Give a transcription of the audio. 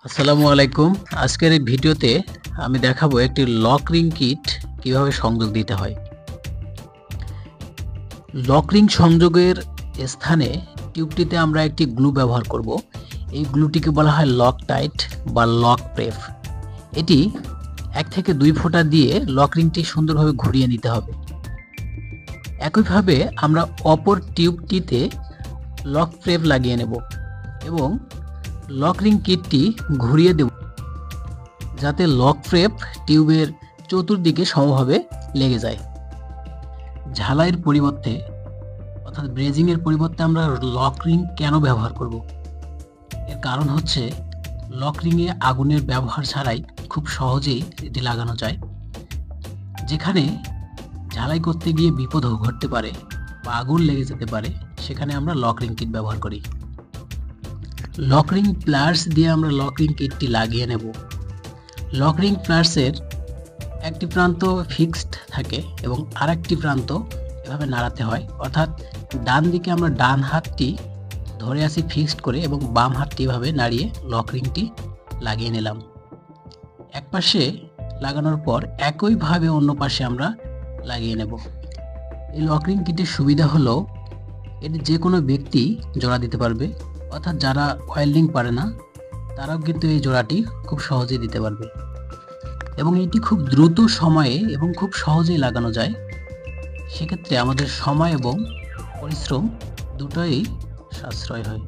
আসসালামু আলাইকুম। আজকের এই ভিডিওতে আমি দেখাবো একটি লক রিং কিট কিভাবে সংযোগ দিতে হয়। লক রিং সংযোগের স্থানে টিউবটিতে আমরা একটি গ্লু ব্যবহার করব। এই গ্লুটিকে বলা হয় লক টাইট বা লক প্রেপ। এটি 1 থেকে 2 ফোঁটা দিয়ে লক রিংটি সুন্দরভাবে ঘুরিয়ে নিতে হবে। একইভাবে আমরা অপর টিউবটিতে লক প্রেপ লাগিয়ে নেব এবং লক রিং কিটটি ঘুরিয়ে দেব যাতে লক প্রেপ টিউবের চতুর্দিকে সমভাবে লেগে যায়। ঝালাইয়ের পরিবর্তে অর্থাৎ ব্রেজিং এর পরিবর্তে আমরা লক রিং কেন ব্যবহার করব? এর কারণ হচ্ছে লক রিংয়ে আগুনের ব্যবহার ছাড়াই খুব সহজেই এটি লাগানো যায়। যেখানে ঝালাই করতে গিয়ে বিপদও ঘটতে পারে বা আগুন লেগে যেতে পারে, সেখানে আমরা লক রিং কিট ব্যবহার করি। লক রিং প্লাস দিয়ে আমরা লক রিং কিটটি লাগিয়ে নেব। লক রিং প্লাসের একটি প্রান্ত ফিক্সড থাকে এবং আরেকটি প্রান্ত এভাবে নাড়াতে হয়, অর্থাৎ ডান দিকে আমরা ডান হাতটি ধরে আছি ফিক্সড করে এবং বাম হাতটি এভাবে নাড়িয়ে লক রিংটি লাগিয়ে নিলাম। এক পাশে লাগানোর পর একইভাবে অন্য পাশে আমরা লাগিয়ে নেব। এই লক রিং কিটের সুবিধা হলো এটি যে কোনো ব্যক্তি জোড়া দিতে পারবে, অর্থাৎ যারা ওয়েল্ডিং পারে না তারাও কিন্তু এই জোড়াটি খুব সহজেই দিতে পারবে এবং এটি খুব দ্রুত সময়ে এবং খুব সহজেই লাগানো যায়। সেক্ষেত্রে আমাদের সময় এবং পরিশ্রম দুটোই সাশ্রয় হয়।